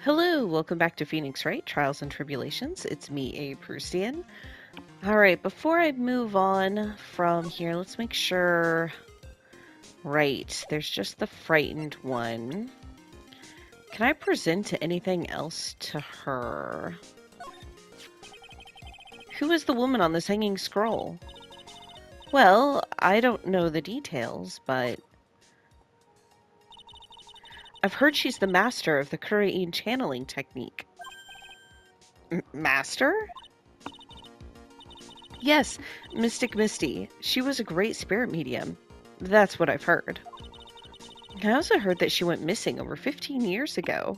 Hello, welcome back to Phoenix Wright, Trials and Tribulations. It's me, A. Prustian. Alright, before I move on from here, let's make sure... Right, there's just the frightened one. Can I present anything else to her? Who is the woman on this hanging scroll? Well, I don't know the details, but... I've heard she's the master of the Korean channeling technique. Master? Yes, Mystic Misty. She was a great spirit medium. That's what I've heard. I also heard that she went missing over 15 years ago.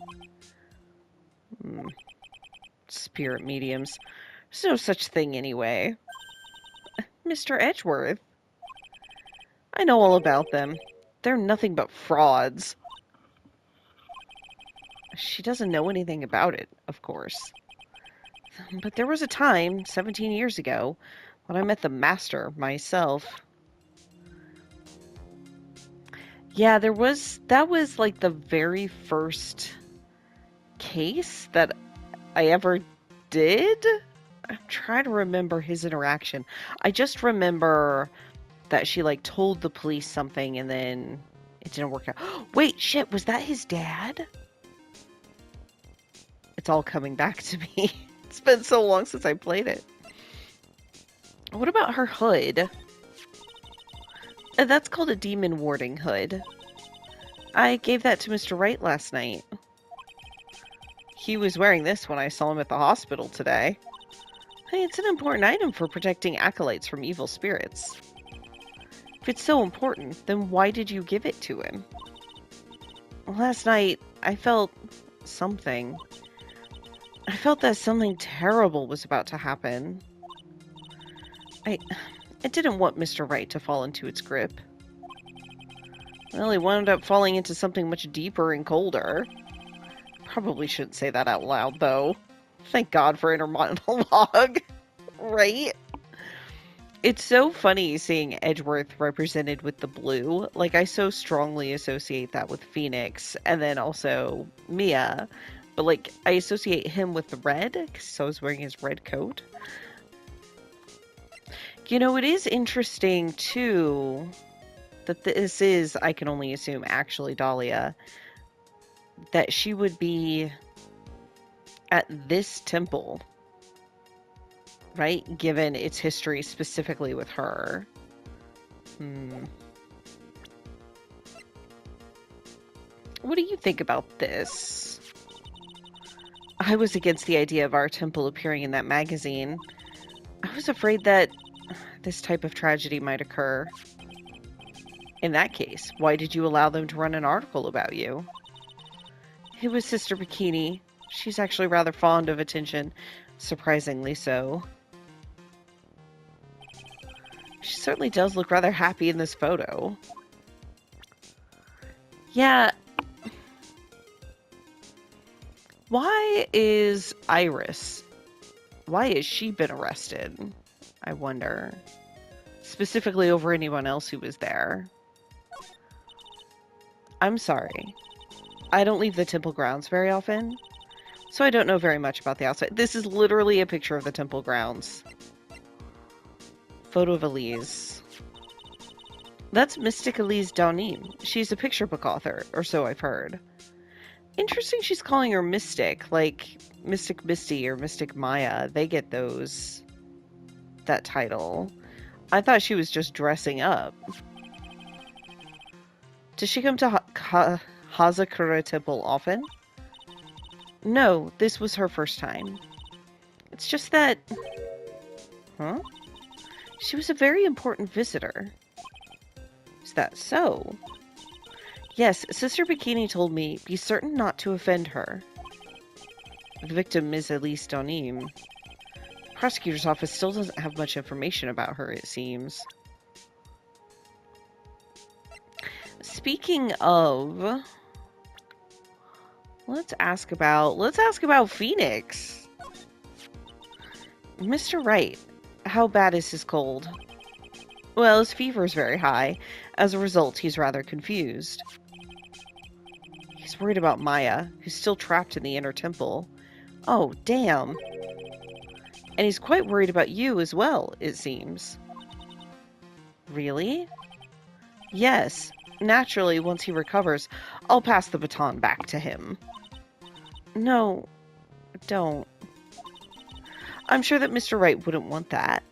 Spirit mediums. There's no such thing anyway. Mr. Edgeworth. I know all about them. They're nothing but frauds. She doesn't know anything about it, of course. But there was a time, 17 years ago, when I met the master myself. Yeah, that was like the very first case that I ever did. I'm trying to remember his interaction. I just remember that she like told the police something and then it didn't work out. Wait, shit, was that his dad? It's all coming back to me. It's been so long since I played it. What about her hood? That's called a demon warding hood. I gave that to Mr. Wright last night. He was wearing this when I saw him at the hospital today. Hey, it's an important item for protecting acolytes from evil spirits. If it's so important, then why did you give it to him? Last night, I felt something. I felt that something terrible was about to happen. I didn't want Mr. Wright to fall into its grip. Well, he wound up falling into something much deeper and colder. Probably shouldn't say that out loud, though. Thank God for inner monologue. Right? It's so funny seeing Edgeworth represented with the blue. Like, I so strongly associate that with Phoenix, and then also Mia. But, like, I associate him with the red, because I was wearing his red coat. You know, it is interesting, too, that this is, I can only assume, actually Dahlia. That she would be at this temple, right? Given its history specifically with her. What do you think about this? I was against the idea of our temple appearing in that magazine. I was afraid that this type of tragedy might occur. In that case, why did you allow them to run an article about you? It was Sister Bikini. She's actually rather fond of attention, surprisingly so. She certainly does look rather happy in this photo. Yeah. Why is Iris? Why has she been arrested? I wonder. Specifically over anyone else who was there. I'm sorry. I don't leave the temple grounds very often, so I don't know very much about the outside. This is literally a picture of the temple grounds. Photo of Elise. That's Mystic Elise Daunim. She's a picture book author, or so I've heard. Interesting she's calling her Mystic, like Mystic Misty or Mystic Maya. They get that title. I thought she was just dressing up. Does she come to Hazakura Temple often? No, this was her first time. It's just that... Huh? She was a very important visitor. Is that so? Yes, Sister Bikini told me, be certain not to offend her. The victim is Elise Donim. The prosecutor's office still doesn't have much information about her, it seems. Speaking of... Let's ask about Phoenix. Mr. Wright, how bad is his cold? Well, his fever is very high. As a result, he's rather confused. He's worried about Maya, who's still trapped in the inner temple. Oh, damn. And he's quite worried about you as well, it seems. Really? Yes. Naturally, once he recovers, I'll pass the baton back to him. No, don't. I'm sure that Mr. Wright wouldn't want that.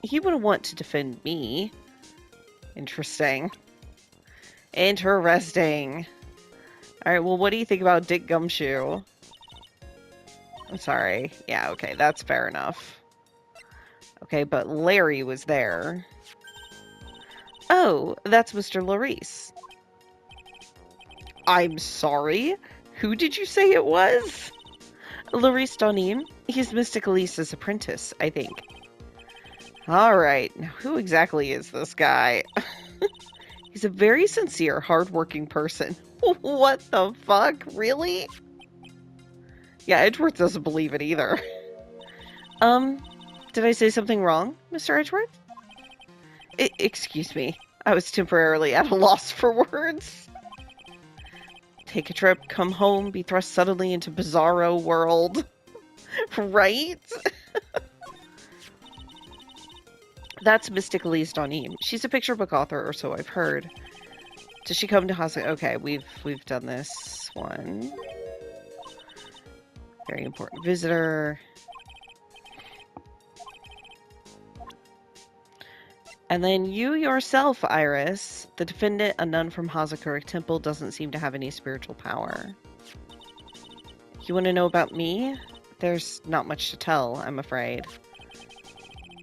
He wouldn't want to defend me. Interesting. Interesting. Alright, well, what do you think about Dick Gumshoe? I'm sorry. Yeah, okay, that's fair enough. Okay, but Larry was there. Oh, that's Mr. Larice. I'm sorry? Who did you say it was? Larice Donim. He's Mystic Elisa's apprentice, I think. Alright, now who exactly is this guy? He's a very sincere, hardworking person. What the fuck? Really? Yeah, Edgeworth doesn't believe it either. Did I say something wrong, Mr. Edgeworth? Excuse me. I was temporarily at a loss for words. Take a trip, come home, be thrust suddenly into bizarro world. Right? That's Mystic Elise Donim. She's a picture book author, or so I've heard. Does she come to hospital? Okay, we've done this one. Very important visitor. And then you yourself, Iris, the defendant, a nun from Hazakura Temple, doesn't seem to have any spiritual power. You want to know about me? There's not much to tell, I'm afraid.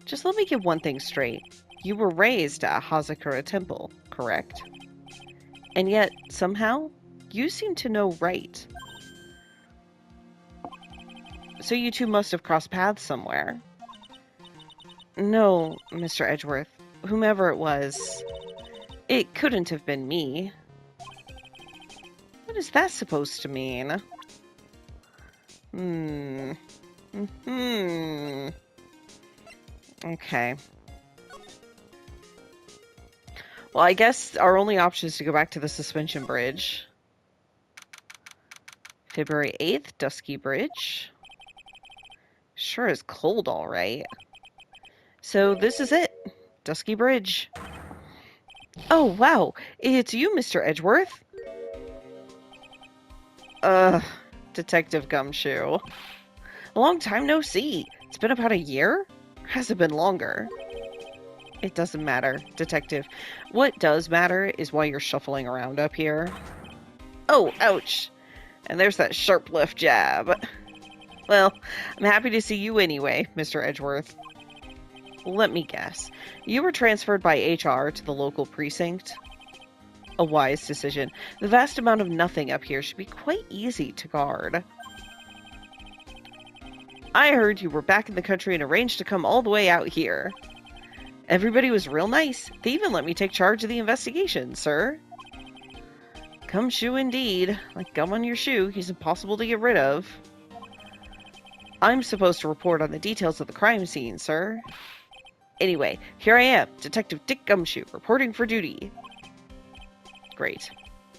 Just let me get one thing straight. You were raised at Hazakura Temple, correct? And yet, somehow, you seem to know Wright. So you two must have crossed paths somewhere. No, Mr. Edgeworth. Whomever it was, it couldn't have been me. What is that supposed to mean? Okay. Well, I guess our only option is to go back to the suspension bridge. February 8th, Dusky Bridge. Sure is cold, all right. So this is it. Dusky Bridge. Oh, wow. It's you, Mr. Edgeworth. Detective Gumshoe. A long time no see. It's been about a year? Or has it been longer? It doesn't matter, Detective. What does matter is why you're shuffling around up here. Oh, ouch. And there's that sharp left jab. Well, I'm happy to see you anyway, Mr. Edgeworth. Let me guess. You were transferred by HR to the local precinct? A wise decision. The vast amount of nothing up here should be quite easy to guard. I heard you were back in the country and arranged to come all the way out here. Everybody was real nice. They even let me take charge of the investigation, sir. Gumshoe indeed. Like gum on your shoe, he's impossible to get rid of. I'm supposed to report on the details of the crime scene, sir. Anyway, here I am, Detective Dick Gumshoe, reporting for duty. Great.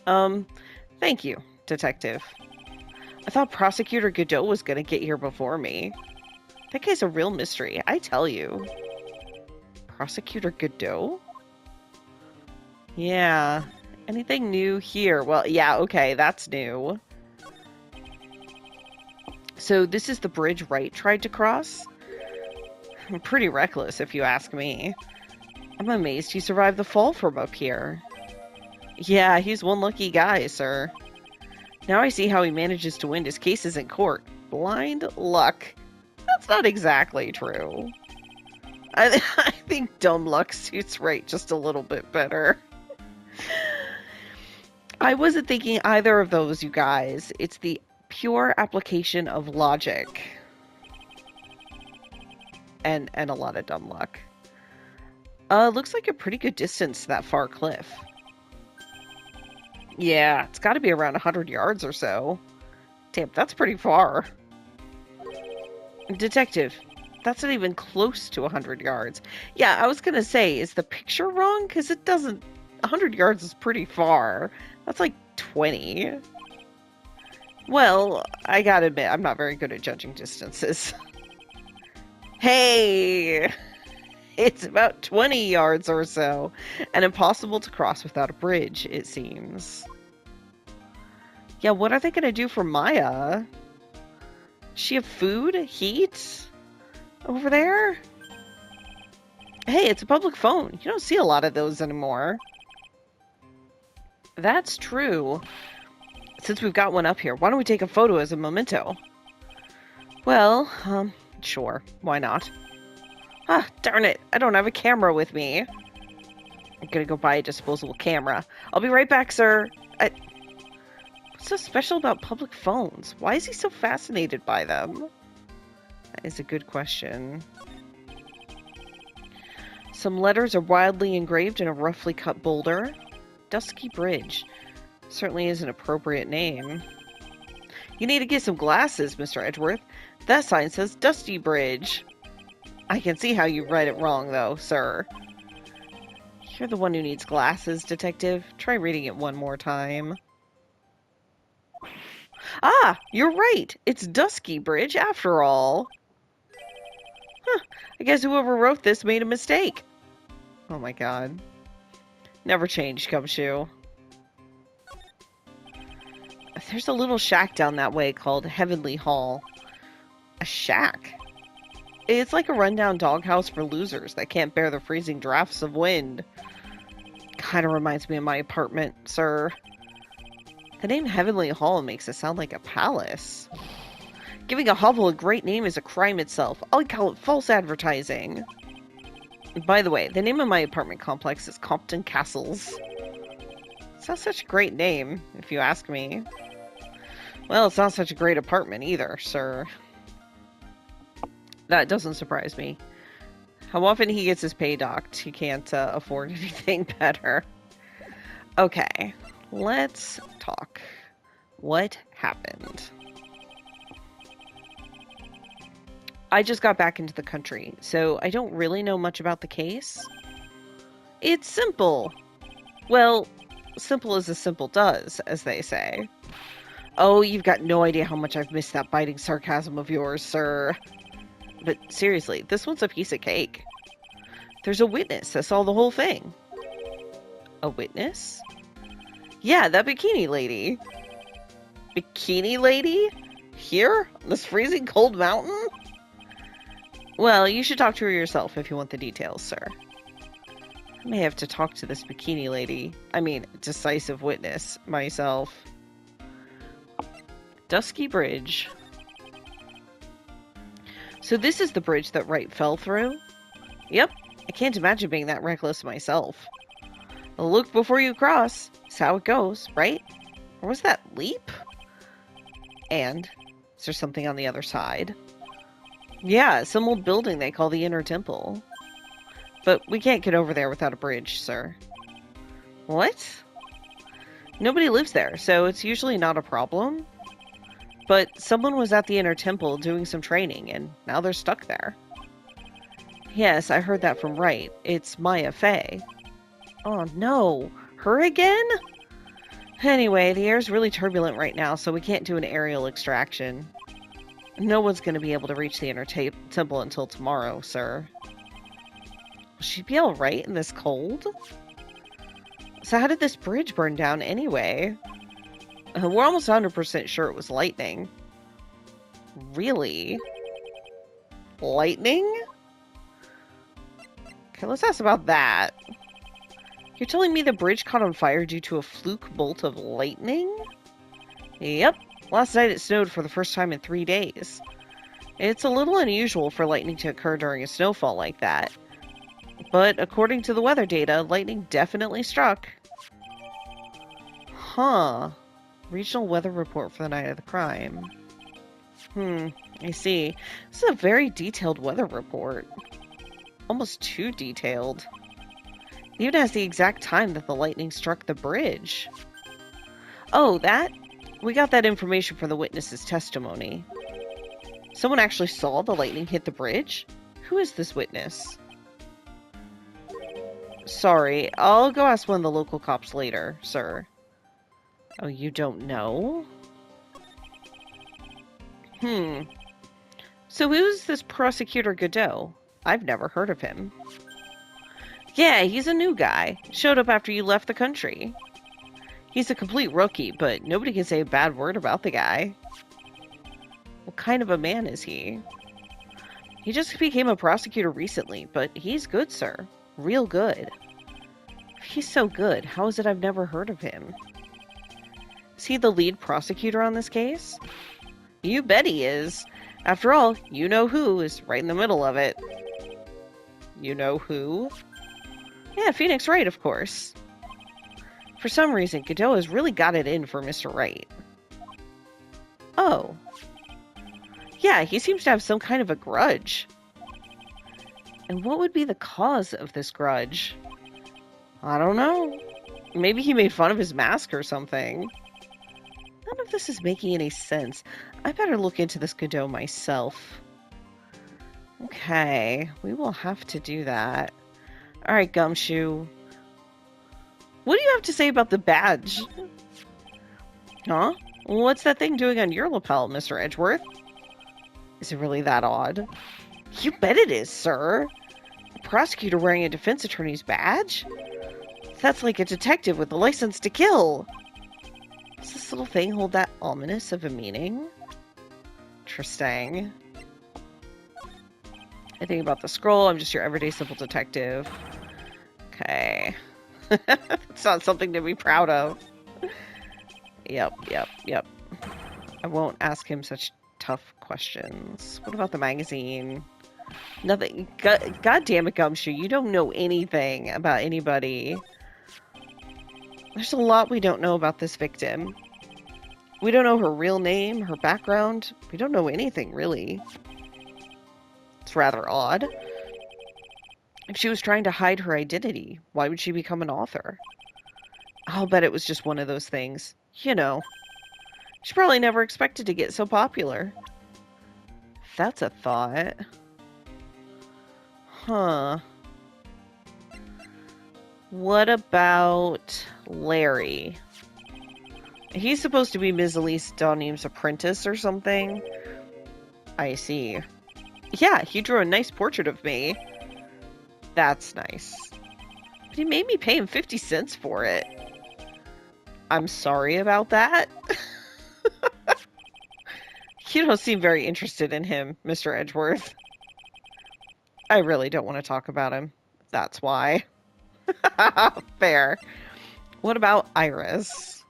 Thank you, Detective. I thought Prosecutor Godot was gonna get here before me. That guy's a real mystery, I tell you. Prosecutor Godot? Yeah. Anything new here? Well, yeah, okay, that's new. So this is the bridge Wright tried to cross? Pretty reckless, if you ask me. I'm amazed he survived the fall from up here. Yeah, he's one lucky guy, sir. Now I see how he manages to win his cases in court. Blind luck. That's not exactly true. I think dumb luck suits Wright just a little bit better. I wasn't thinking either of those, you guys. It's the pure application of logic. And a lot of dumb luck. Looks like a pretty good distance to that far cliff. Yeah, it's got to be around 100 yards or so. Damn, that's pretty far. Detective, that's not even close to 100 yards. Yeah, I was gonna say, is the picture wrong? Because it doesn't... 100 yards is pretty far. That's like 20. Well, I gotta admit, I'm not very good at judging distances. Hey! It's about 20 yards or so, and impossible to cross without a bridge, it seems. Yeah, what are they gonna do for Maya? Does she have food? Heat? Over there? Hey, it's a public phone. You don't see a lot of those anymore. That's true. Since we've got one up here, why don't we take a photo as a memento? Well, sure. Why not? Ah, darn it. I don't have a camera with me. I'm gonna go buy a disposable camera. I'll be right back, sir. What's so special about public phones? Why is he so fascinated by them? That is a good question. Some letters are wildly engraved in a roughly cut boulder. Dusky Bridge. Certainly is an appropriate name. You need to get some glasses, Mr. Edgeworth. That sign says Dusty Bridge. I can see how you read it wrong, though, sir. You're the one who needs glasses, detective. Try reading it one more time. Ah, you're right. It's Dusky Bridge after all. Huh, I guess whoever wrote this made a mistake. Oh my god. Never change, Gumshoe. There's a little shack down that way called Heavenly Hall. A shack? It's like a rundown doghouse for losers that can't bear the freezing drafts of wind. Kinda reminds me of my apartment, sir. The name Heavenly Hall makes it sound like a palace. Giving a hovel a great name is a crime itself. I'll call it false advertising. By the way, the name of my apartment complex is Compton Castles. It's not such a great name, if you ask me. Well, it's not such a great apartment either, sir. That doesn't surprise me. How often he gets his pay docked, he can't afford anything better. Okay, let's talk. What happened? I just got back into the country, so I don't really know much about the case. It's simple. Well, simple as a simple does, as they say. Oh, you've got no idea how much I've missed that biting sarcasm of yours, sir. But seriously, this one's a piece of cake. There's a witness that saw the whole thing. A witness? Yeah, that bikini lady. Bikini lady? Here? On this freezing cold mountain? Well, you should talk to her yourself if you want the details, sir. I may have to talk to this bikini lady. I mean, decisive witness, myself. Dusky Bridge. So this is the bridge that Wright fell through? Yep. I can't imagine being that reckless myself. Look before you cross. That's how it goes, right? Or was that leap? And is there something on the other side? Yeah, some old building they call the Inner Temple. But we can't get over there without a bridge, sir. What? Nobody lives there, so it's usually not a problem. But someone was at the Inner Temple doing some training, and now they're stuck there. Yes, I heard that from Wright. It's Maya Fey. Oh no, her again? Anyway, the air's really turbulent right now, so we can't do an aerial extraction. No one's going to be able to reach the Inner Temple until tomorrow, sir. Will she be alright in this cold? So how did this bridge burn down anyway? We're almost 100% sure it was lightning. Really? Lightning? Okay, let's ask about that. You're telling me the bridge caught on fire due to a fluke bolt of lightning? Yep. Last night it snowed for the first time in 3 days. It's a little unusual for lightning to occur during a snowfall like that. But according to the weather data, lightning definitely struck. Huh. Regional weather report for the night of the crime. I see. This is a very detailed weather report. Almost too detailed. It even has the exact time that the lightning struck the bridge. Oh, that? We got that information from the witness's testimony. Someone actually saw the lightning hit the bridge? Who is this witness? Sorry, I'll go ask one of the local cops later, sir. Oh, you don't know? So who's this Prosecutor Godot? I've never heard of him. Yeah, he's a new guy. Showed up after you left the country. He's a complete rookie, but nobody can say a bad word about the guy. What kind of a man is he? He just became a prosecutor recently, but he's good, sir. Real good. If he's so good, how is it I've never heard of him? Is he the lead prosecutor on this case? You bet he is. After all, you know who is right in the middle of it. You know who? Yeah, Phoenix Wright, of course. For some reason, Godot has really got it in for Mr. Wright. Oh. Yeah, he seems to have some kind of a grudge. And what would be the cause of this grudge? I don't know. Maybe he made fun of his mask or something. None of this is making any sense. I better look into this Godot myself. Okay, we will have to do that. Alright, Gumshoe. What do you have to say about the badge? Huh? What's that thing doing on your lapel, Mr. Edgeworth? Is it really that odd? You bet it is, sir. A prosecutor wearing a defense attorney's badge? That's like a detective with a license to kill. Does this little thing hold that ominous of a meaning? Interesting. I think about the scroll. I'm just your everyday simple detective. Okay. It's not something to be proud of. Yep. I won't ask him such tough questions. What about the magazine? Nothing. God damn it, Gumshoe. You don't know anything about anybody. There's a lot we don't know about this victim. We don't know her real name, her background. We don't know anything, really. It's rather odd. If she was trying to hide her identity, why would she become an author? I'll bet it was just one of those things. You know. She probably never expected to get so popular. That's a thought. Huh. What about Larry? He's supposed to be Ms. Elise Donneem's apprentice or something. I see. Yeah, he drew a nice portrait of me. That's nice. But he made me pay him 50 cents for it. I'm sorry about that. You don't seem very interested in him, Mr. Edgeworth. I really don't want to talk about him. That's why. Fair. What about Iris?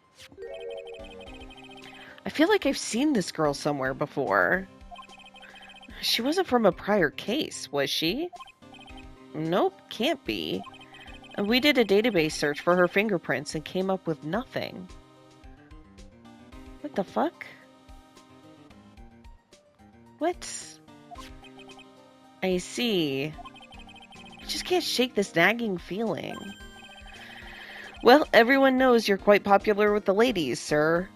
I feel like I've seen this girl somewhere before. She wasn't from a prior case, was she? Nope, can't be. We did a database search for her fingerprints and came up with nothing. What the fuck? What? I see. I just can't shake this nagging feeling. Well, everyone knows you're quite popular with the ladies, sir.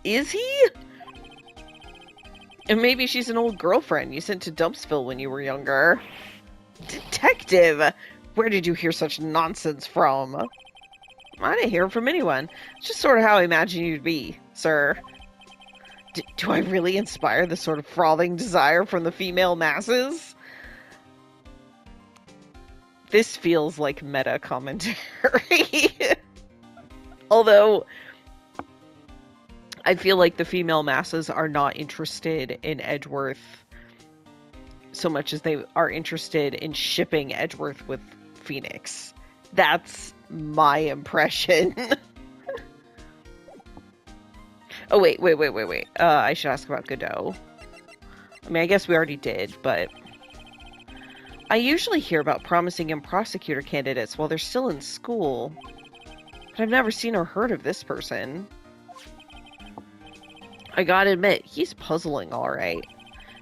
Is he? And maybe she's an old girlfriend you sent to Dumpsville when you were younger. Detective! Where did you hear such nonsense from? I didn't hear it from anyone. It's just sort of how I imagine you'd be, sir. Do I really inspire this sort of frothing desire from the female masses? This feels like meta commentary. Although, I feel like the female masses are not interested in Edgeworth so much as they are interested in shipping Edgeworth with Phoenix. That's my impression. Oh, wait. I should ask about Godot. I mean, I guess we already did, but I usually hear about promising young prosecutor candidates while they're still in school, but I've never seen or heard of this person. I gotta admit, he's puzzling, alright.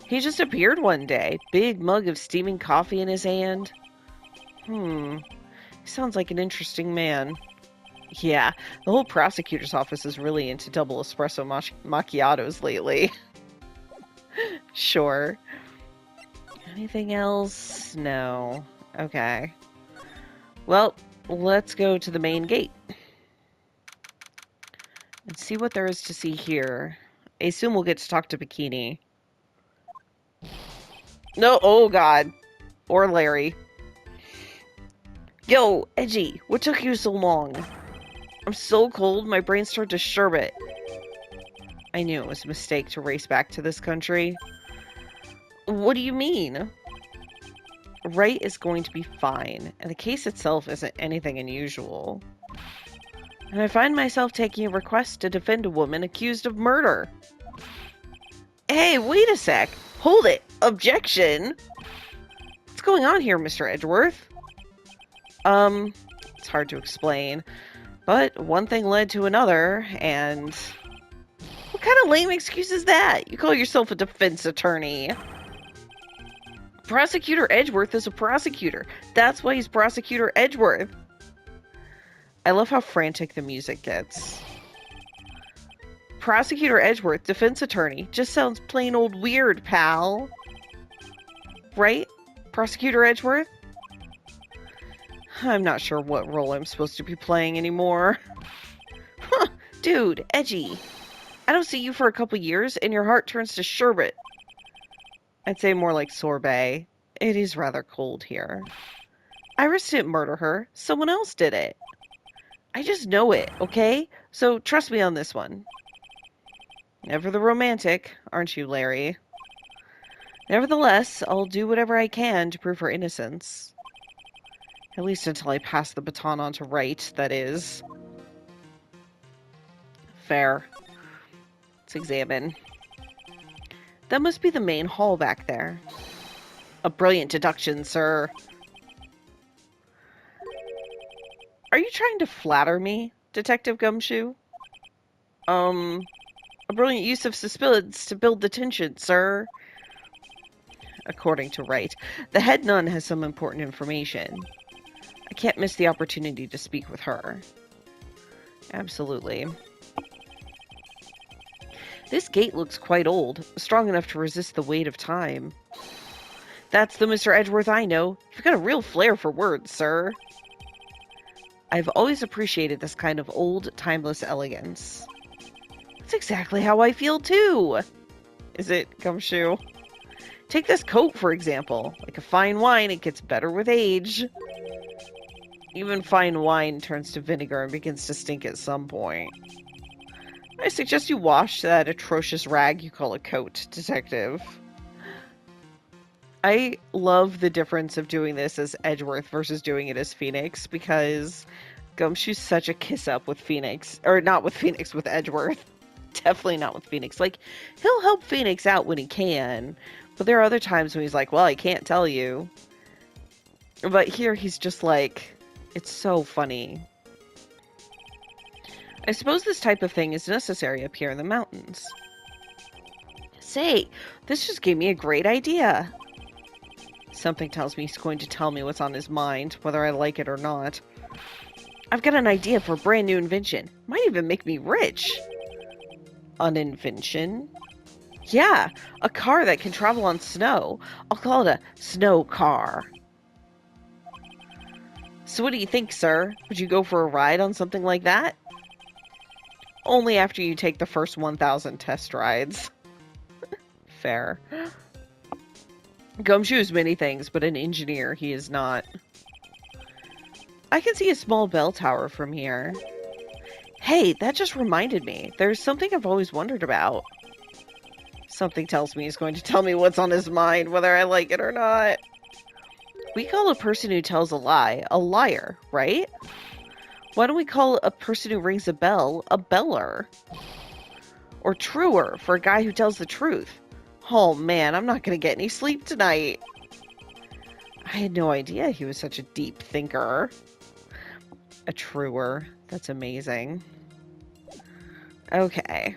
He just appeared one day, big mug of steaming coffee in his hand. He sounds like an interesting man. Yeah, the whole prosecutor's office is really into double espresso macchiatos lately. Sure. Anything else? No. Okay. Well, let's go to the main gate. And see what there is to see here. Hey, soon we'll get to talk to Bikini. No, oh god. Or Larry. Yo, Edgy, what took you so long? I'm so cold, my brain started to sherbet. I knew it was a mistake to race back to this country. What do you mean? Wright is going to be fine, and the case itself isn't anything unusual. And I find myself taking a request to defend a woman accused of murder. Hey, wait a sec. Hold it. Objection. What's going on here, Mr. Edgeworth? It's hard to explain, but one thing led to another, and... What kind of lame excuse is that? You call yourself a defense attorney. Prosecutor Edgeworth is a prosecutor. That's why he's Prosecutor Edgeworth. I love how frantic the music gets. Prosecutor Edgeworth, defense attorney. Just sounds plain old weird, pal. Right? Prosecutor Edgeworth? I'm not sure what role I'm supposed to be playing anymore. Huh, dude, Edgy. I don't see you for a couple years, and your heart turns to sherbet. I'd say more like sorbet. It is rather cold here. Iris didn't murder her. Someone else did it. I just know it, okay? So trust me on this one. Never the romantic, aren't you, Larry? Nevertheless, I'll do whatever I can to prove her innocence. At least until I pass the baton on to Wright, that is. Fair. Let's examine. That must be the main hall back there. A brilliant deduction, sir. Are you trying to flatter me, Detective Gumshoe? A brilliant use of suspense to build the tension, sir. According to Wright, the head nun has some important information. I can't miss the opportunity to speak with her. Absolutely. This gate looks quite old, strong enough to resist the weight of time. That's the Mr. Edgeworth I know. You've got a real flair for words, sir. I've always appreciated this kind of old, timeless elegance. That's exactly how I feel, too. Is it, Gumshoe? Take this coat, for example. Like a fine wine, it gets better with age. Even fine wine turns to vinegar and begins to stink at some point. I suggest you wash that atrocious rag you call a coat, Detective. I love the difference of doing this as Edgeworth versus doing it as Phoenix, because Gumshoe's such a kiss-up with Phoenix. Or not with Phoenix, with Edgeworth. Definitely not with Phoenix. Like, he'll help Phoenix out when he can, but there are other times when he's like, well, I can't tell you. But here he's just like, it's so funny. I suppose this type of thing is necessary up here in the mountains. Say, this just gave me a great idea. Something tells me he's going to tell me what's on his mind, whether I like it or not. I've got an idea for a brand new invention. Might even make me rich. An invention? Yeah, a car that can travel on snow. I'll call it a snow car. So what do you think, sir? Would you go for a ride on something like that? Only after you take the first 1,000 test rides. Fair. Gumshoe is many things, but an engineer he is not. I can see a small bell tower from here. Hey, that just reminded me. There's something I've always wondered about. Something tells me he's going to tell me what's on his mind, whether I like it or not. We call a person who tells a lie a liar, right? Why don't we call a person who rings a bell a beller? Or truer, for a guy who tells the truth. Oh man, I'm not going to get any sleep tonight. I had no idea he was such a deep thinker. A truer. That's amazing. Okay.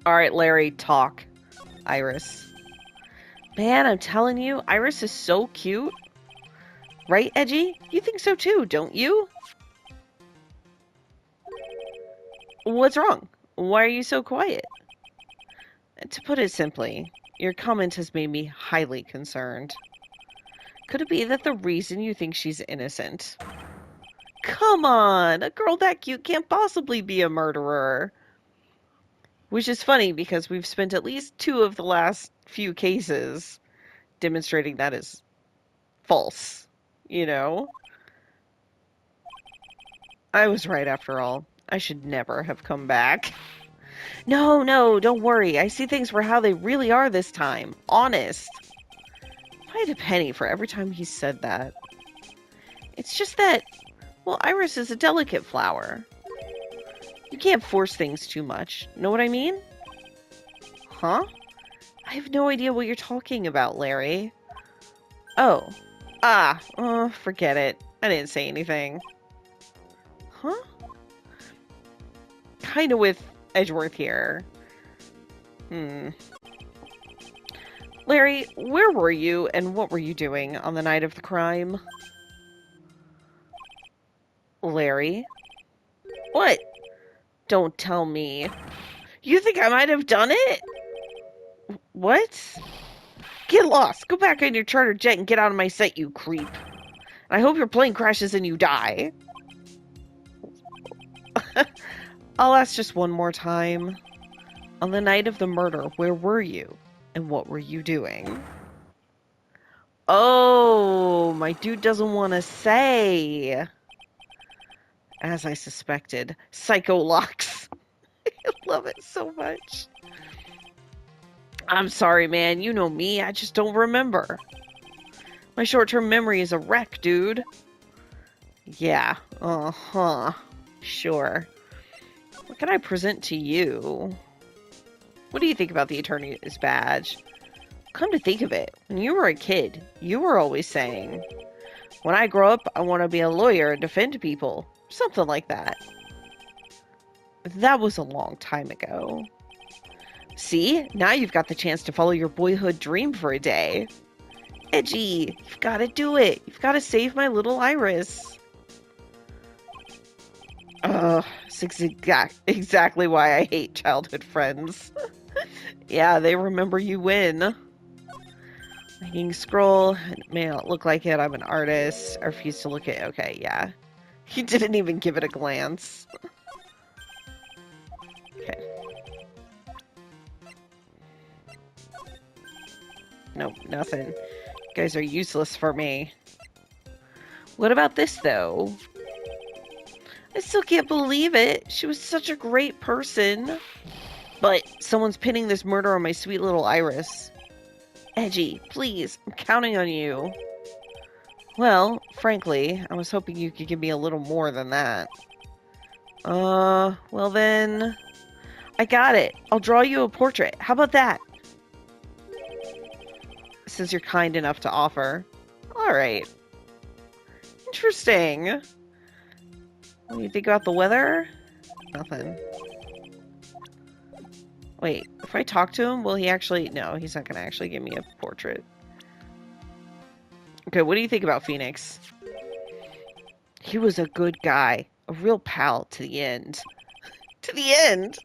Alright, Larry, talk. Iris. Man, I'm telling you, Iris is so cute. Right, Edgy? You think so too, don't you? What's wrong? Why are you so quiet? To put it simply, your comment has made me highly concerned. Could it be that the reason you think she's innocent? Come on! A girl that cute can't possibly be a murderer. Which is funny because we've spent at least 2 of the last few cases demonstrating that is false, you know? I was right after all. I should never have come back. No, don't worry. I see things for how they really are this time. Honest. I had a penny for every time he said that. It's just that, well, Iris is a delicate flower. You can't force things too much. Know what I mean? Huh? I have no idea what you're talking about, Larry. Oh. Forget it. I didn't say anything. Huh? Kinda with Edgeworth here. Larry, where were you and what were you doing on the night of the crime? Larry? What? Don't tell me. You think I might have done it? What? Get lost. Go back on your charter jet and get out of my sight, you creep. I hope your plane crashes and you die. I'll ask just one more time. On the night of the murder, where were you? And what were you doing? Oh, my dude doesn't want to say. As I suspected. Psycho locks. I love it so much. I'm sorry, man. You know me. I just don't remember. My short-term memory is a wreck, dude. Yeah. Uh-huh. Sure. What can I present to you? What do you think about the attorney's badge? Come to think of it, when you were a kid, you were always saying, when I grow up, I want to be a lawyer and defend people. Something like that. That was a long time ago. See? Now you've got the chance to follow your boyhood dream for a day. Edgy, you've got to do it. You've got to save my little Iris. It's exactly why I hate childhood friends. Yeah, they remember you win. Hanging scroll. It may not look like it. I'm an artist. I refuse to look at it. Okay, yeah. He didn't even give it a glance. Okay. Nope, nothing. You guys are useless for me. What about this, though? I still can't believe it. She was such a great person. But someone's pinning this murder on my sweet little Iris. Edgy, please, I'm counting on you. Well, frankly, I was hoping you could give me a little more than that. Well then... I got it. I'll draw you a portrait. How about that? Since you're kind enough to offer. Alright. Interesting. What do you think about the weather? Nothing. Wait, if I talk to him, will he actually... No, he's not going to actually give me a portrait. Okay, what do you think about Phoenix? He was a good guy. A real pal to the end. To the end?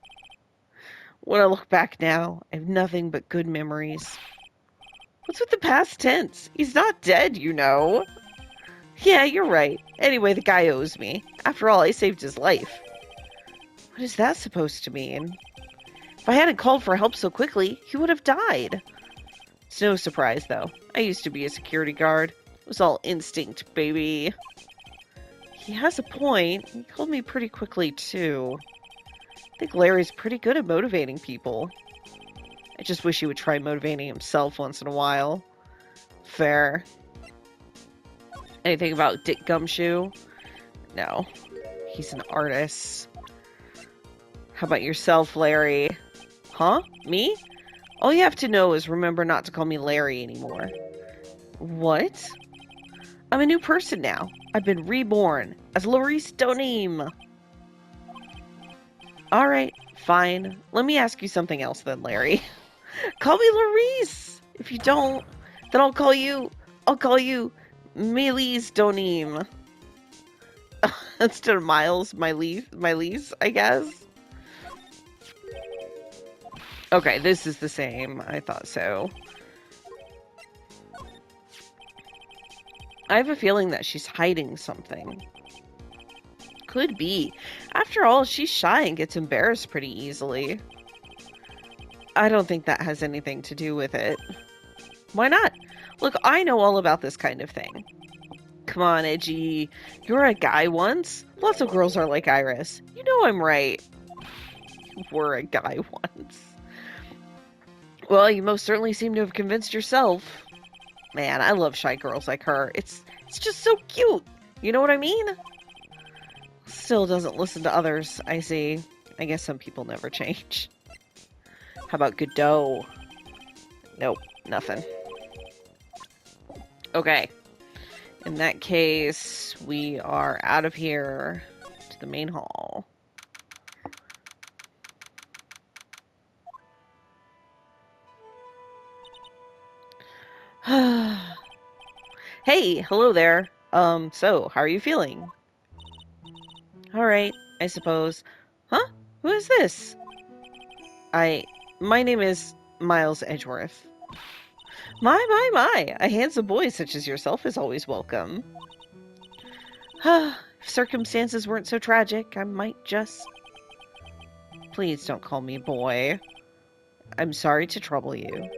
When I look back now, I have nothing but good memories. What's with the past tense? He's not dead, you know. Yeah, you're right. Anyway, the guy owes me. After all, I saved his life. What is that supposed to mean? If I hadn't called for help so quickly, he would have died. It's no surprise, though. I used to be a security guard. It was all instinct, baby. He has a point. He called me pretty quickly, too. I think Larry's pretty good at motivating people. I just wish he would try motivating himself once in a while. Fair. Anything about Dick Gumshoe? No. He's an artist. How about yourself, Larry? Huh? Me? All you have to know is remember not to call me Larry anymore. What? I'm a new person now. I've been reborn as Laurice Donim. Alright, fine. Let me ask you something else then, Larry. Call me Laurice. If you don't, then I'll call you Melis Donim. Instead of Miles, Mylis, I guess. Okay, this is the same. I thought so. I have a feeling that she's hiding something. Could be. After all, she's shy and gets embarrassed pretty easily. I don't think that has anything to do with it. Why not? Look, I know all about this kind of thing. Come on, Edgy. You were a guy once? Lots of girls are like Iris. You know I'm right. You were a guy once. Well, you most certainly seem to have convinced yourself. Man, I love shy girls like her. It's just so cute. You know what I mean? Still doesn't listen to others, I see. I guess some people never change. How about Godot? Nope, nothing. Okay. In that case, we are out of here to the main hall. Hey, hello there. So, how are you feeling? Alright, I suppose. Huh? Who is this? My name is Miles Edgeworth. My! A handsome boy such as yourself is always welcome. If circumstances weren't so tragic, I might just... Please don't call me boy. I'm sorry to trouble you,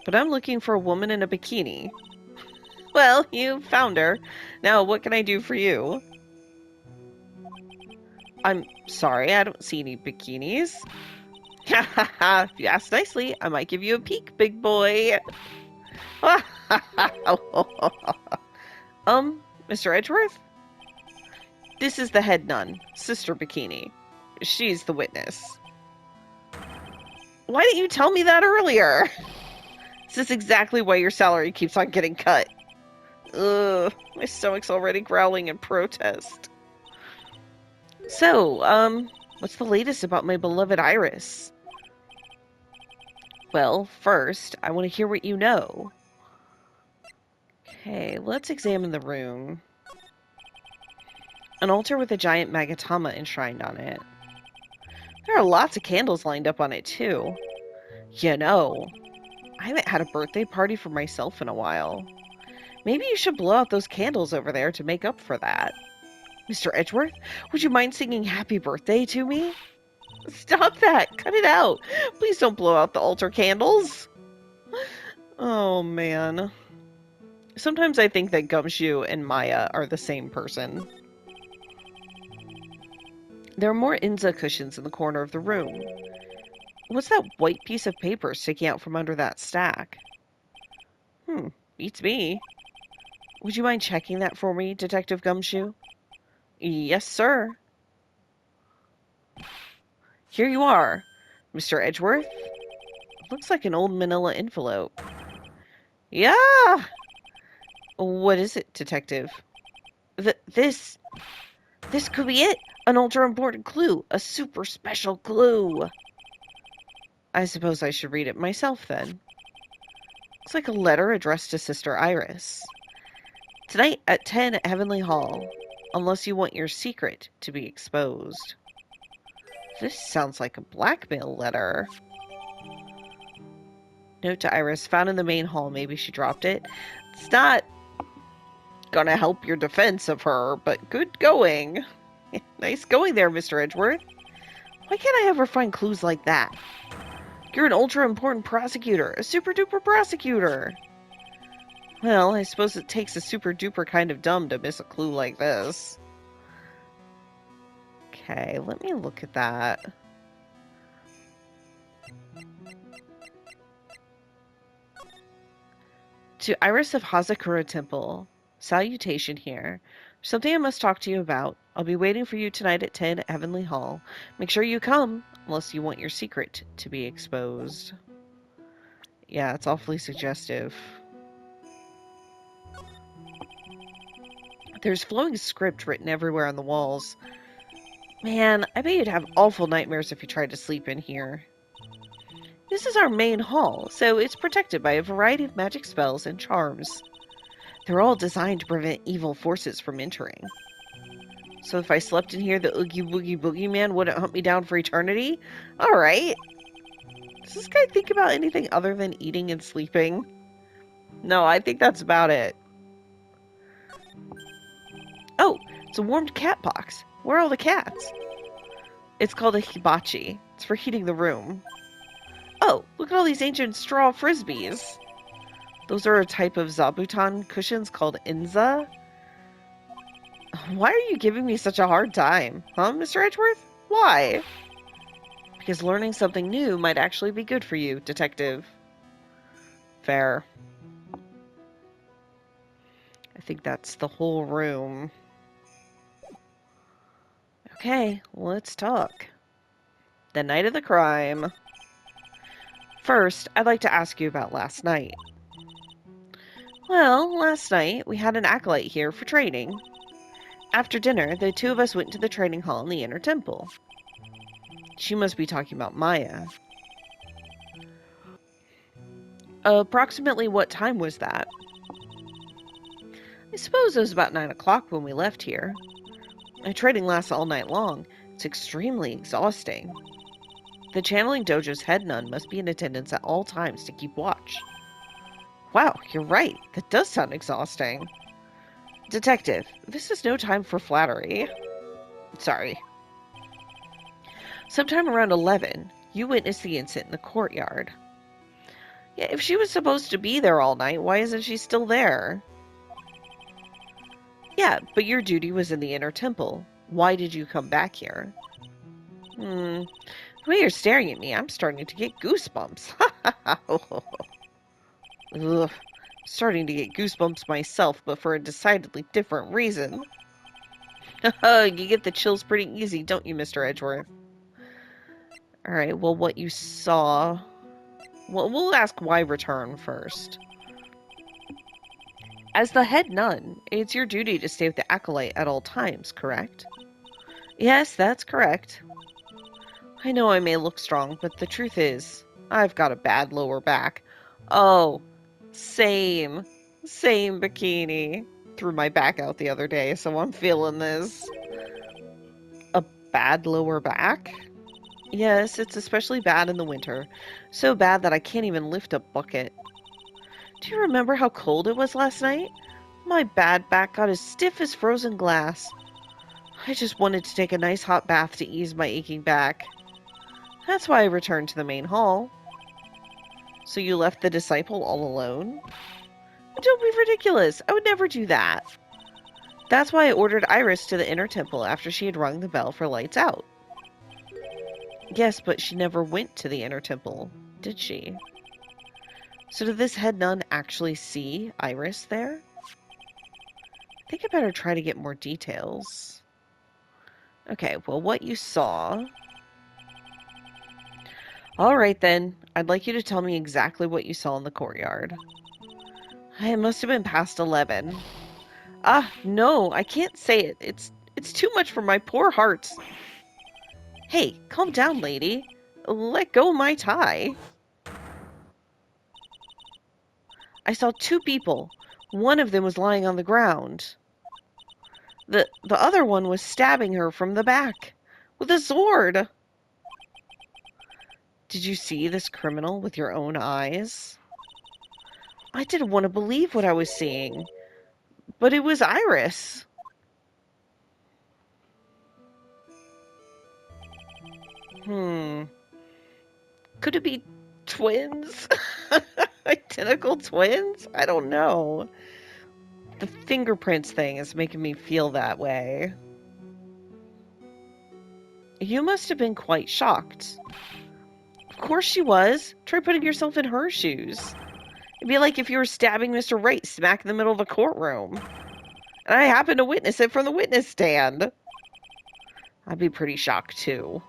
but I'm looking for a woman in a bikini. Well, you found her. Now, what can I do for you? I'm sorry, I don't see any bikinis. If you ask nicely, I might give you a peek, big boy. Mr. Edgeworth? This is the head nun, Sister Bikini. She's the witness. Why didn't you tell me that earlier? This is exactly why your salary keeps on getting cut. Ugh, my stomach's already growling in protest. So, what's the latest about my beloved Iris? Well, first, I want to hear what you know. Okay, let's examine the room. An altar with a giant Magatama enshrined on it. There are lots of candles lined up on it, too. You know, I haven't had a birthday party for myself in a while. Maybe you should blow out those candles over there to make up for that. Mr. Edgeworth, would you mind singing happy birthday to me? Stop that! Cut it out! Please don't blow out the altar candles! Oh, man. Sometimes I think that Gumshoe and Maya are the same person. There are more Inza cushions in the corner of the room. What's that white piece of paper sticking out from under that stack? Beats me. Would you mind checking that for me, Detective Gumshoe? Yes, sir. Here you are, Mr. Edgeworth. Looks like an old manila envelope. Yeah! What is it, Detective? This could be it! An ultra-important clue! A super special clue! I suppose I should read it myself, then. Looks like a letter addressed to Sister Iris. Tonight at 10 at Heavenly Hall, unless you want your secret to be exposed. This sounds like a blackmail letter. Note to Iris, found in the main hall. Maybe she dropped it. It's not gonna help your defense of her, but good going. Nice going there, Mr. Edgeworth. Why can't I ever find clues like that? You're an ultra-important prosecutor. A super-duper prosecutor. Well, I suppose it takes a super-duper kind of dumb to miss a clue like this. Okay, let me look at that. To Iris of Hazakura Temple, salutation here. Something I must talk to you about. I'll be waiting for you tonight at 10 at Heavenly Hall. Make sure you come, unless you want your secret to be exposed. Yeah, it's awfully suggestive. There's flowing script written everywhere on the walls. Man, I bet you'd have awful nightmares if you tried to sleep in here. This is our main hall, so it's protected by a variety of magic spells and charms. They're all designed to prevent evil forces from entering. So if I slept in here, the Oogie Boogie Boogeyman wouldn't hunt me down for eternity? Alright. Does this guy think about anything other than eating and sleeping? No, I think that's about it. Oh, it's a warmed cat box. Where are all the cats? It's called a hibachi. It's for heating the room. Oh, Look at all these ancient straw frisbees. Those are a type of zabuton cushions called Inza. Why are you giving me such a hard time? Huh, Mr. Edgeworth? Why? Because learning something new might actually be good for you, Detective. Fair. I think that's the whole room. Okay, let's talk. The night of the crime. First, I'd like to ask you about last night. Well, last night we had an acolyte here for training. After dinner, the two of us went to the training hall in the inner temple. She must be talking about Maya. Approximately what time was that? I suppose it was about 9 o'clock when we left here. My training lasts all night long. It's extremely exhausting. The channeling dojo's head nun must be in attendance at all times to keep watch. Wow, you're right. That does sound exhausting. Detective, this is no time for flattery. Sorry. Sometime around 11, you witnessed the incident in the courtyard. Yeah, if she was supposed to be there all night, why isn't she still there? Yeah, but your duty was in the inner temple. Why did you come back here? The way you're staring at me, I'm starting to get goosebumps. Ugh, starting to get goosebumps myself, but for a decidedly different reason. You get the chills pretty easy, don't you, Mr. Edgeworth? Alright, well, what you saw... Well, we'll ask why return first. As the head nun, it's your duty to stay with the acolyte at all times, correct? Yes, that's correct. I know I may look strong, but the truth is, I've got a bad lower back. Oh, same. Same bikini. Threw my back out the other day, so I'm feeling this. A bad lower back? Yes, it's especially bad in the winter. So bad that I can't even lift a bucket. Do you remember how cold it was last night? My bad back got as stiff as frozen glass. I just wanted to take a nice hot bath to ease my aching back. That's why I returned to the main hall. So you left the disciple all alone? Don't be ridiculous. I would never do that. That's why I ordered Iris to the inner temple after she had rung the bell for lights out. Yes, but she never went to the inner temple, did she? So did this head nun actually see Iris there? I think I better try to get more details. Okay, well, what you saw... Alright then, I'd like you to tell me exactly what you saw in the courtyard. It must have been past 11. Ah, no, I can't say it. It's too much for my poor heart. Hey, calm down, lady. Let go of my tie. I saw two people. One of them was lying on the ground. The other one was stabbing her from the back with a sword. Did you see this criminal with your own eyes? I didn't want to believe what I was seeing, but it was Iris. Could it be twins? Identical twins? I don't know. The fingerprints thing is making me feel that way. You must have been quite shocked. Of course she was. Try putting yourself in her shoes. It'd be like if you were stabbing Mr. Wright smack in the middle of the courtroom. And I happened to witness it from the witness stand. I'd be pretty shocked, too.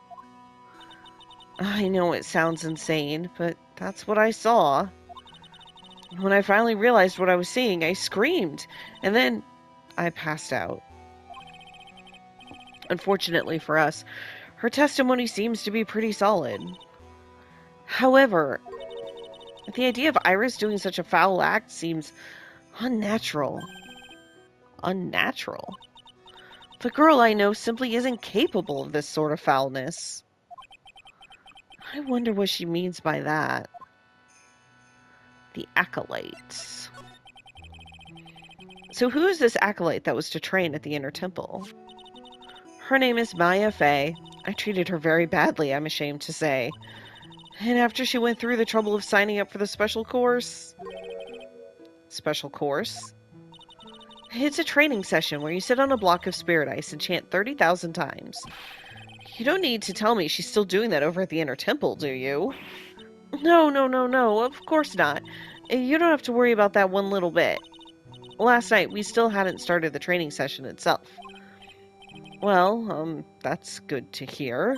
I know it sounds insane, but that's what I saw. When I finally realized what I was seeing, I screamed, and then I passed out. Unfortunately for us, her testimony seems to be pretty solid. However, the idea of Iris doing such a foul act seems unnatural. Unnatural? The girl I know simply isn't capable of this sort of foulness. I wonder what she means by that. The acolytes. So who is this acolyte that was to train at the inner temple? Her name is Maya Fey. I treated her very badly, I'm ashamed to say. And after she went through the trouble of signing up for the special course... Special course? It's a training session where you sit on a block of spirit ice and chant 30,000 times. You don't need to tell me she's still doing that over at the Inner Temple, do you? No, no, no, no, of course not. You don't have to worry about that one little bit. Last night, we still hadn't started the training session itself. Well, that's good to hear.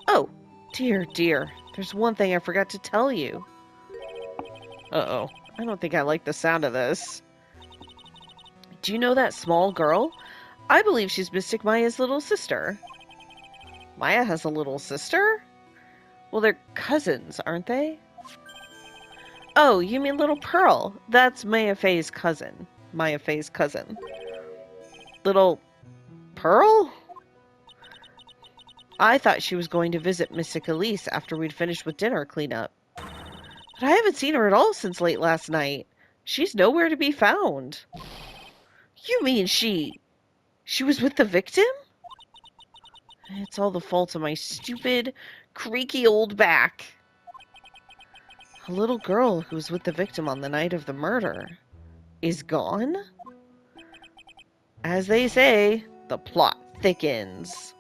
Oh, dear, dear. There's one thing I forgot to tell you. Uh-oh. I don't think I like the sound of this. Do you know that small girl? I believe she's Mystic Maya's little sister. Maya has a little sister? Well, they're cousins, aren't they? Oh, you mean Little Pearl. That's Maya Faye's cousin. Maya Faye's cousin. Little Pearl? I thought she was going to visit Mystic Elise after we'd finished with dinner cleanup. But I haven't seen her at all since late last night. She's nowhere to be found. You mean she was with the victim? It's all the fault of my stupid, creaky old back. A little girl who was with the victim on the night of the murder is gone? As they say, the plot thickens.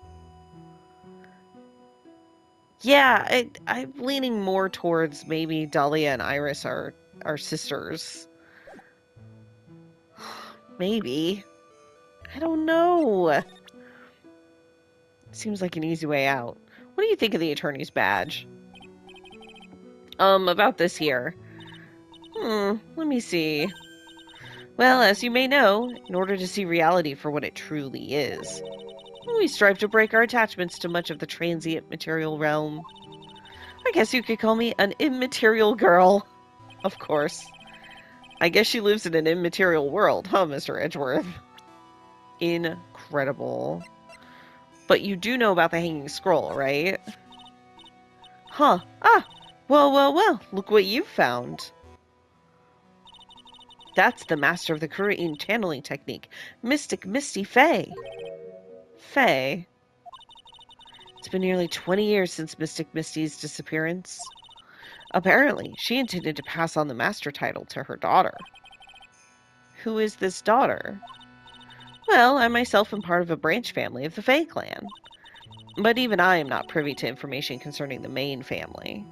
Yeah, I'm leaning more towards maybe Dahlia and Iris are sisters. Maybe. I don't know. Seems like an easy way out. What do you think of the attorney's badge? About this here. Let me see. Well, as you may know, in order to see reality for what it truly is, we strive to break our attachments to much of the transient material realm. I guess you could call me an immaterial girl. Of course. I guess she lives in an immaterial world, huh, Mr. Edgeworth? Incredible. But you do know about the Hanging Scroll, right? Huh. Ah! Well, well, well. Look what you've found. That's the master of the Korean channeling technique, Mystic Misty Faye. Faye? It's been nearly 20 years since Mystic Misty's disappearance. Apparently, she intended to pass on the master title to her daughter. Who is this daughter? Well, I myself am part of a branch family of the Faye clan. But even I am not privy to information concerning the main family.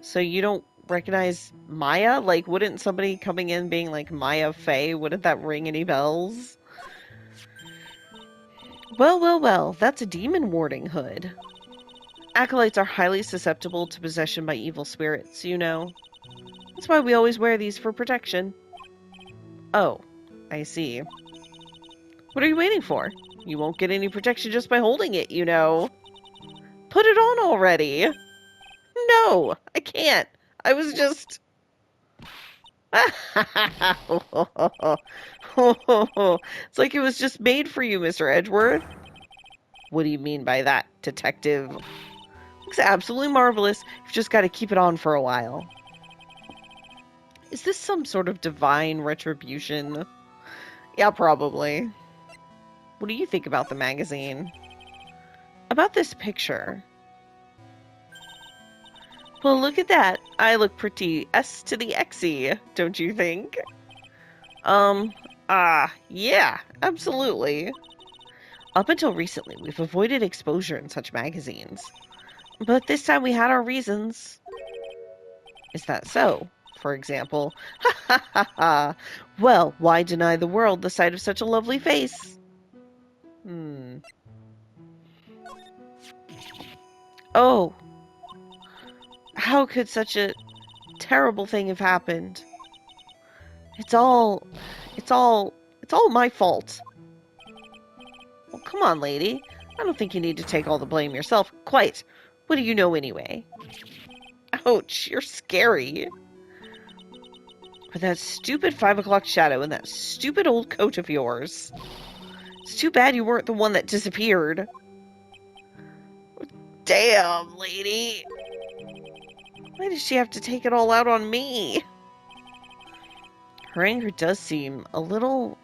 So you don't recognize Maya? Like, wouldn't somebody coming in being like Maya Faye, wouldn't that ring any bells? Well, well, well, that's a demon warding hood. Acolytes are highly susceptible to possession by evil spirits, you know. That's why we always wear these for protection. Oh, I see. What are you waiting for? You won't get any protection just by holding it, you know. Put it on already. No, I can't. I was just... It's like it was just made for you, Mr. Edgeworth. What do you mean by that, detective? Looks absolutely marvelous. You've just got to keep it on for a while. Is this some sort of divine retribution? Yeah, probably. What do you think about the magazine? About this picture? Well, look at that. I look pretty S to the Xy, don't you think? Yeah, absolutely. Up until recently, we've avoided exposure in such magazines. But this time we had our reasons. Is that so? For example, ha ha ha ha. Well, why deny the world the sight of such a lovely face? Oh. How could such a terrible thing have happened? It's all my fault. Well, come on, lady. I don't think you need to take all the blame yourself. Quite. What do you know anyway? Ouch, you're scary. With that stupid 5 o'clock shadow and that stupid old coat of yours. It's too bad you weren't the one that disappeared. Damn, lady. Why does she have to take it all out on me? Her anger does seem a little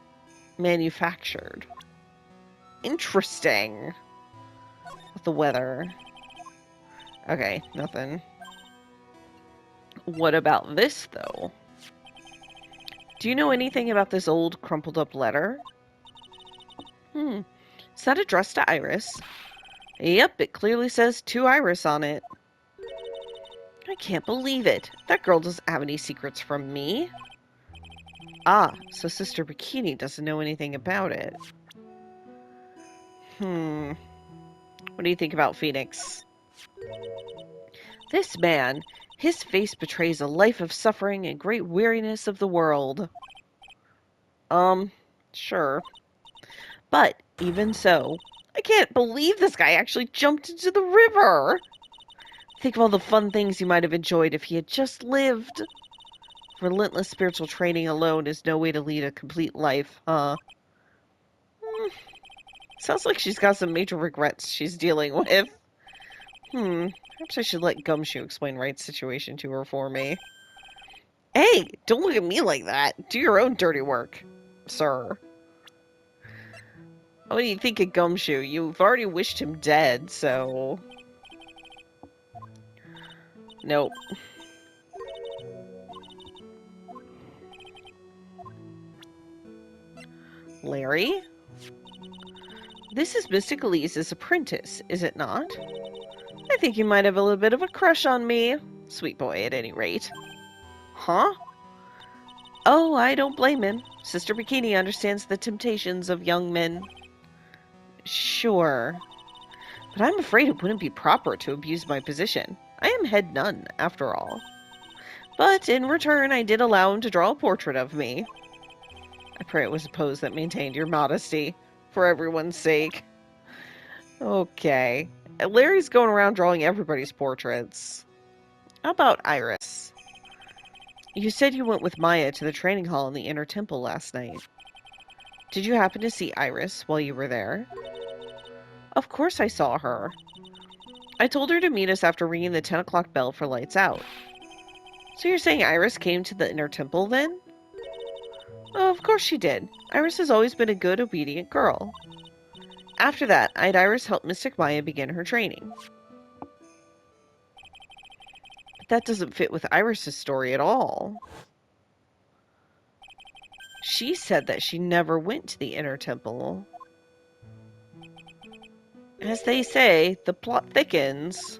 manufactured. Interesting. With the weather. Okay, nothing. What about this, though? Do you know anything about this old crumpled up letter? Is that addressed to Iris? Yep, it clearly says to Iris on it. I can't believe it. That girl doesn't have any secrets from me. Ah, so Sister Bikini doesn't know anything about it. What do you think about Phoenix? This man, his face betrays a life of suffering and great weariness of the world. Sure. But, even so, I can't believe this guy actually jumped into the river! Think of all the fun things he might have enjoyed if he had just lived. Relentless spiritual training alone is no way to lead a complete life, huh? Sounds like she's got some major regrets she's dealing with. Perhaps I should let Gumshoe explain Wright's situation to her for me. Hey, don't look at me like that. Do your own dirty work, sir. What do you think of Gumshoe? You've already wished him dead, so... Nope. Larry? This is Mystic Elise's apprentice, is it not? I think you might have a little bit of a crush on me. Sweet boy, at any rate. Huh? Oh, I don't blame him. Sister Bikini understands the temptations of young men. Sure. But I'm afraid it wouldn't be proper to abuse my position. I am head nun, after all. But in return, I did allow him to draw a portrait of me. I pray it was a pose that maintained your modesty, for everyone's sake. Okay. Larry's going around drawing everybody's portraits. How about Iris? You said you went with Maya to the training hall in the inner temple last night. Did you happen to see Iris while you were there? Of course I saw her. I told her to meet us after ringing the 10 o'clock bell for lights out. So you're saying Iris came to the inner temple then? Oh, of course she did. Iris has always been a good, obedient girl. After that, I had Iris help Mystic Maya begin her training. But that doesn't fit with Iris's story at all. She said that she never went to the inner temple. As they say, the plot thickens.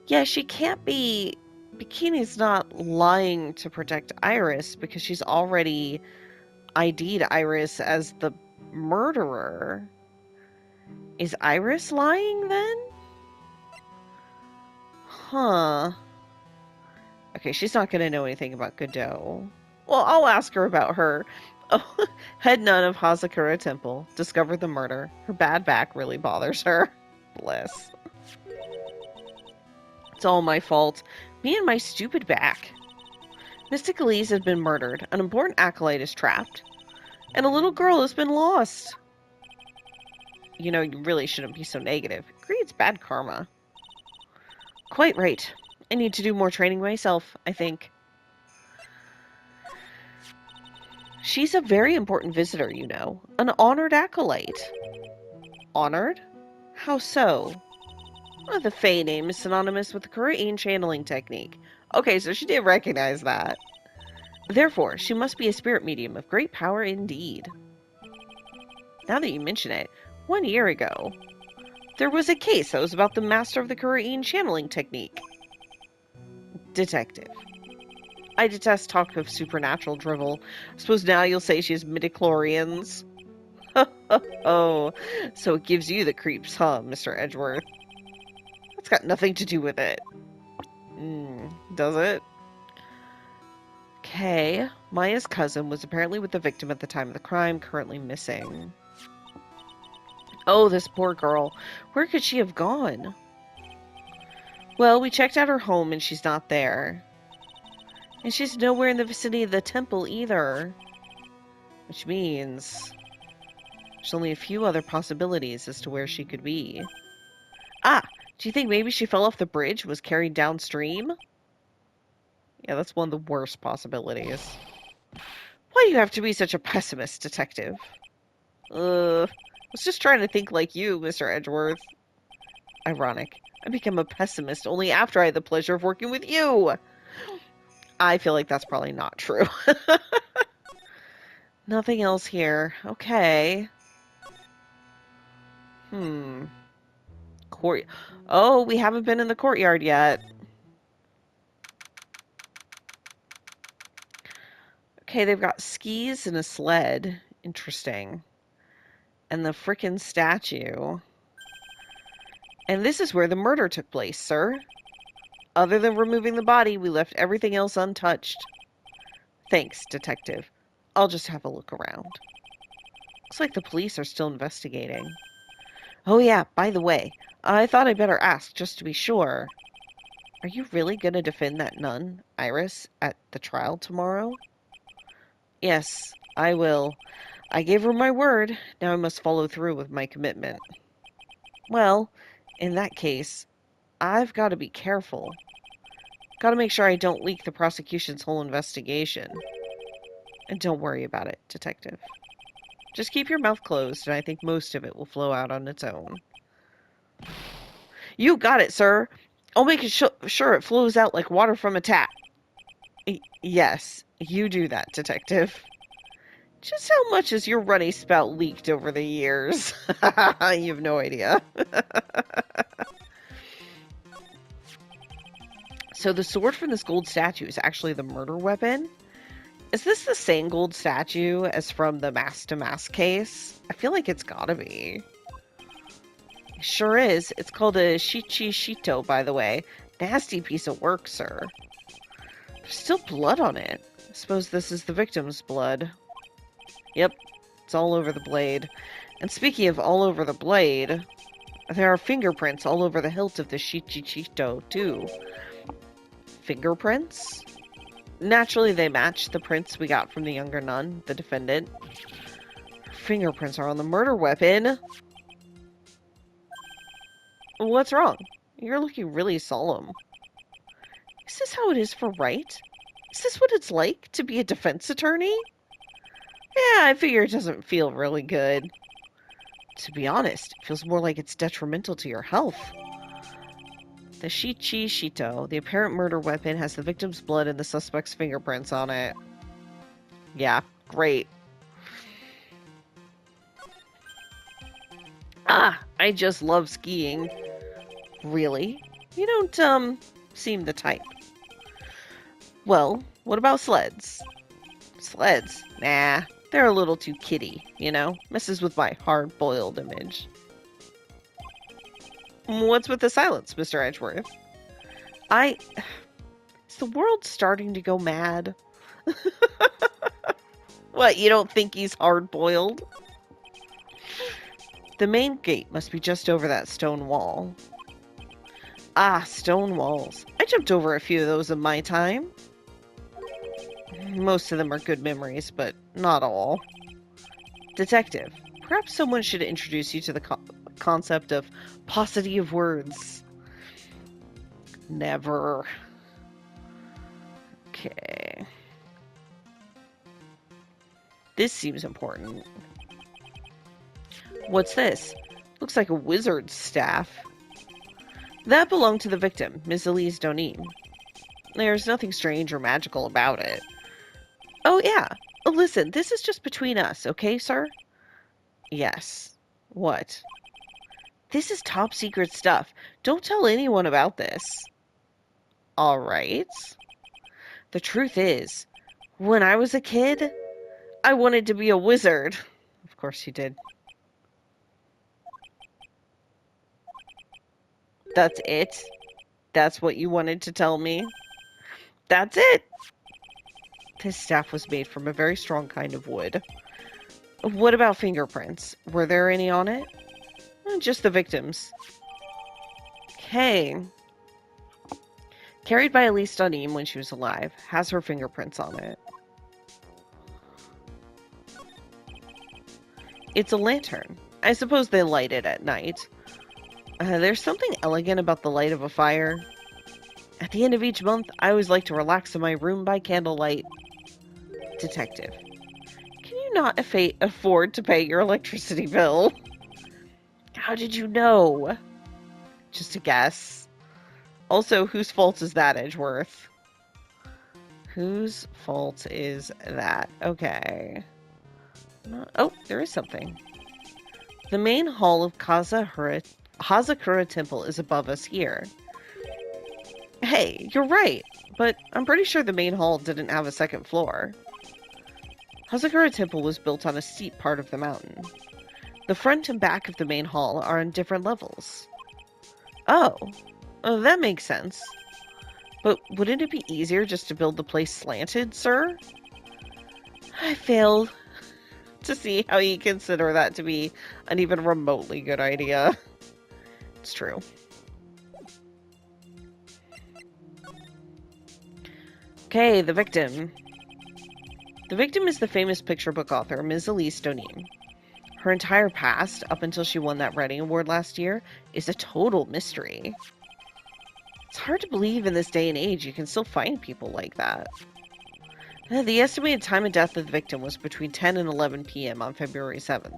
Yeah, she can't be... Bikini's not lying to protect Iris because she's already ID'd Iris as the murderer. Is Iris lying then? Huh. Okay, she's not going to know anything about Godot. Well, I'll ask her about her. Oh, head nun of Hazakura Temple discovered the murder. Her bad back really bothers her. Bless. It's all my fault. Me and my stupid back. Mystic Elise has been murdered. An important acolyte is trapped. And a little girl has been lost. You know, you really shouldn't be so negative. It creates bad karma. Quite right. I need to do more training myself, I think. She's a very important visitor, you know. An honored acolyte. Honored? How so? Well, the Fae name is synonymous with the Korean channeling technique. Okay, so she did recognize that. Therefore, she must be a spirit medium of great power indeed. Now that you mention it, 1 year ago, there was a case that was about the master of the Korean channeling technique. Detective. I detest talk of supernatural drivel. I suppose now you'll say she has midichlorians. Oh, so it gives you the creeps, huh, Mr. Edgeworth? That's got nothing to do with it. Does it? Okay. Maya's cousin was apparently with the victim at the time of the crime, currently missing. Oh, this poor girl. Where could she have gone? Well, we checked out her home and she's not there. And she's nowhere in the vicinity of the temple either. Which means there's only a few other possibilities as to where she could be. Ah! Do you think maybe she fell off the bridge, was carried downstream? Yeah, that's one of the worst possibilities. Why do you have to be such a pessimist, detective? I was just trying to think like you, Mr. Edgeworth. Ironic. I become a pessimist only after I had the pleasure of working with you. I feel like that's probably not true. Nothing else here. Okay. Court. Oh, we haven't been in the courtyard yet. Okay, they've got skis and a sled. Interesting. And the frickin' statue. And this is where the murder took place, sir. Other than removing the body, we left everything else untouched. Thanks, detective. I'll just have a look around. Looks like the police are still investigating. Oh yeah, by the way, I thought I'd better ask just to be sure. Are you really going to defend that nun, Iris, at the trial tomorrow? Yes, I will. I gave her my word. Now I must follow through with my commitment. Well, in that case, I've got to be careful. Got to make sure I don't leak the prosecution's whole investigation. And don't worry about it, detective. Just keep your mouth closed, and I think most of it will flow out on its own. You got it, sir. I'll make sure it flows out like water from a tap. Yes, you do that, detective. Just how much has your runny spout leaked over the years? You have no idea. So the sword from this gold statue is actually the murder weapon? Is this the same gold statue as from the mask-to-mask case? I feel like it's gotta be. It sure is. It's called a Shichishito, by the way. Nasty piece of work, sir. There's still blood on it. I suppose this is the victim's blood. Yep, it's all over the blade. And speaking of all over the blade, there are fingerprints all over the hilt of the Shichishito, too. Fingerprints? Naturally, they match the prints we got from the younger nun, the defendant. Her fingerprints are on the murder weapon. What's wrong? You're looking really solemn. Is this how it is for Wright? Is this what it's like to be a defense attorney? Yeah, I figure it doesn't feel really good. To be honest, it feels more like it's detrimental to your health. The Shichishito, the apparent murder weapon, has the victim's blood and the suspect's fingerprints on it. Yeah, great. Ah, I just love skiing. Really? You don't, seem the type. Well, what about sleds? Sleds? Nah, they're a little too kiddie, you know? Messes with my hard-boiled image. What's with the silence, Mr. Edgeworth? Is the world starting to go mad? What, you don't think he's hard-boiled? The main gate must be just over that stone wall. Ah, stone walls. I jumped over a few of those in my time. Most of them are good memories, but not all. Detective, perhaps someone should introduce you to the concept of paucity of words. Never. Okay. This seems important. What's this? Looks like a wizard's staff. That belonged to the victim, Miss Elise Donim. There's nothing strange or magical about it. Oh, yeah. Listen, this is just between us, okay, sir? Yes. What? This is top secret stuff. Don't tell anyone about this. All right. The truth is, when I was a kid, I wanted to be a wizard. Of course you did. That's it? That's what you wanted to tell me? That's it! This staff was made from a very strong kind of wood. What about fingerprints? Were there any on it? Just the victim's. Okay. Carried by Elise Donim when she was alive. Has her fingerprints on it. It's a lantern. I suppose they light it at night. There's something elegant about the light of a fire. At the end of each month, I always like to relax in my room by candlelight. Detective, can you not afford to pay your electricity bill? How did you know? Just a guess. Also, whose fault is that, Edgeworth? Whose fault is that? Okay. Oh, there is something. The main hall of Hazakura Temple is above us here. Hey, you're right, but I'm pretty sure the main hall didn't have a second floor. Hazakura Temple was built on a steep part of the mountain. The front and back of the main hall are on different levels. Oh, that makes sense. But wouldn't it be easier just to build the place slanted, sir? I failed to see how you consider that to be an even remotely good idea. It's true. Okay, the victim. The victim is the famous picture book author, Ms. Elise Donim. Her entire past, up until she won that writing award last year, is a total mystery. It's hard to believe in this day and age you can still find people like that. The estimated time of death of the victim was between 10 and 11 p.m. on February 7th.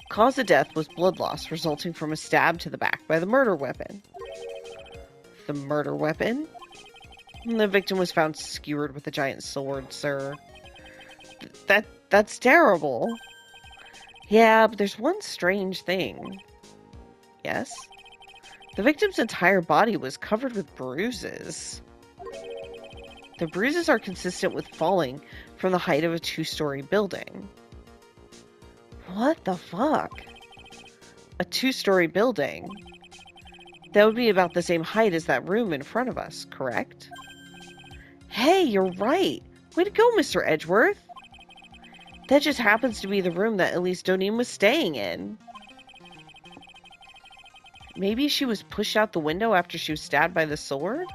Cause of death was blood loss resulting from a stab to the back by the murder weapon. The murder weapon? The victim was found skewered with a giant sword, sir. That's terrible. Yeah, but there's one strange thing. Yes? The victim's entire body was covered with bruises. The bruises are consistent with falling from the height of a 2-story building. What the fuck? A 2-story building? That would be about the same height as that room in front of us, correct? Hey, you're right! Way to go, Mr. Edgeworth! That just happens to be the room that Elise Donim was staying in. Maybe she was pushed out the window after she was stabbed by the sword?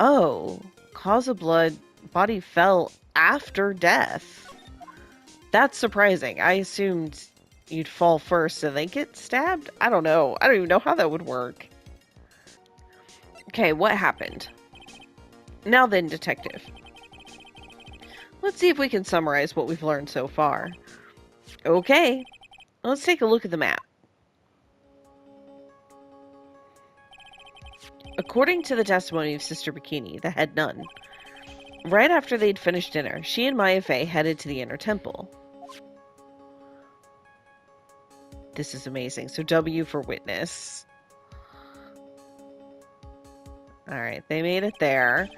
Oh, cause of blood, body fell after death. That's surprising. I assumed you'd fall first and then get stabbed? I don't know. I don't even know how that would work. Okay, what happened? Now then, detective. Let's see if we can summarize what we've learned so far. Okay, let's take a look at the map. According to the testimony of Sister Bikini, the head nun, right after they'd finished dinner, she and Maya Fey headed to the inner temple. This is amazing. So W for witness. Alright, they made it there.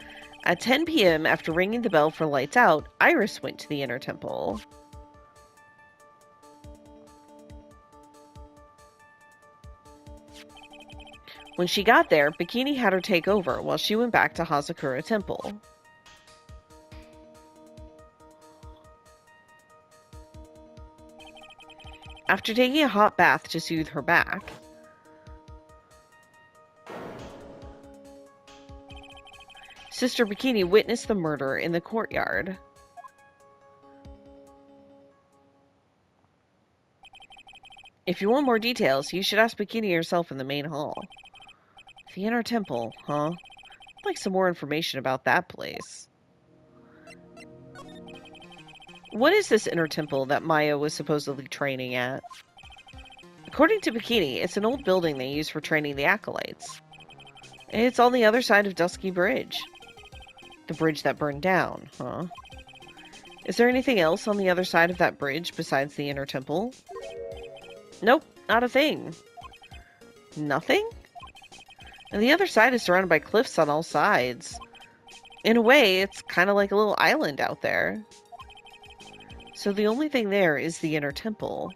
At 10 p.m., after ringing the bell for lights out, Iris went to the inner temple. When she got there, Bikini had her take over while she went back to Hazakura Temple. After taking a hot bath to soothe her back, Sister Bikini witnessed the murder in the courtyard. If you want more details, you should ask Bikini herself in the main hall. The inner temple, huh? I'd like some more information about that place. What is this inner temple that Maya was supposedly training at? According to Bikini, it's an old building they use for training the acolytes. It's on the other side of Dusky Bridge. The bridge that burned down, huh? Is there anything else on the other side of that bridge besides the inner temple? Nope, not a thing. Nothing? And the other side is surrounded by cliffs on all sides. In a way, it's kind of like a little island out there. So the only thing there is the inner temple.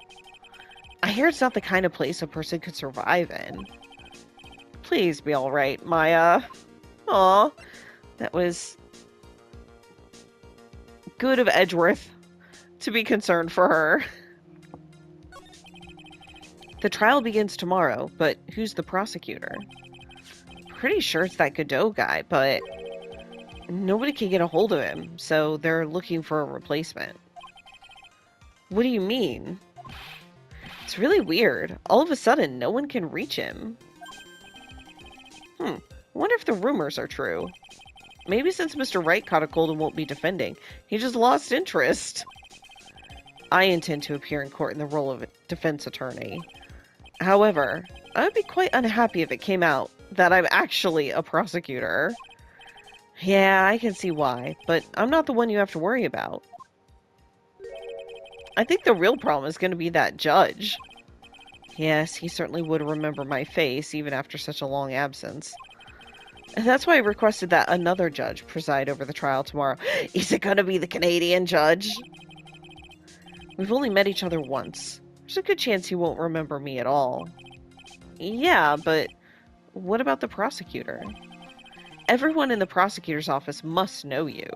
I hear it's not the kind of place a person could survive in. Please be alright, Maya. Aw, that was good of Edgeworth to be concerned for her. The trial begins tomorrow, but who's the prosecutor? Pretty sure it's that Godot guy, but nobody can get a hold of him, so they're looking for a replacement. What do you mean? It's really weird. All of a sudden, no one can reach him. I wonder if the rumors are true. Maybe since Mr. Wright caught a cold and won't be defending, he just lost interest. I intend to appear in court in the role of a defense attorney. However, I would be quite unhappy if it came out that I'm actually a prosecutor. Yeah, I can see why, but I'm not the one you have to worry about. I think the real problem is going to be that judge. Yes, he certainly would remember my face, even after such a long absence. And that's why I requested that another judge preside over the trial tomorrow. Is it going to be the Canadian judge? We've only met each other once. There's a good chance he won't remember me at all. Yeah, but what about the prosecutor? Everyone in the prosecutor's office must know you.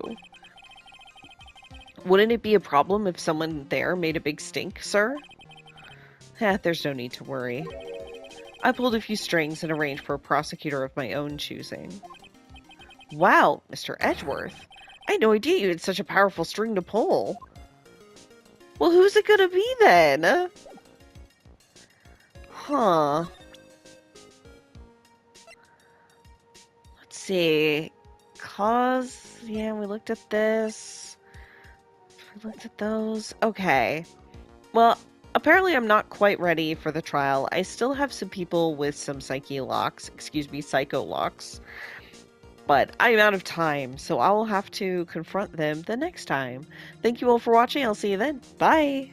Wouldn't it be a problem if someone there made a big stink, sir? There's no need to worry. I pulled a few strings and arranged for a prosecutor of my own choosing. Wow, Mr. Edgeworth. I had no idea you had such a powerful string to pull. Well, who's it gonna be then? Huh. Let's see. Yeah, we looked at this. We looked at those. Okay. Well, apparently I'm not quite ready for the trial. I still have some people with some psycho locks. But I'm out of time, so I'll have to confront them the next time. Thank you all for watching. I'll see you then. Bye!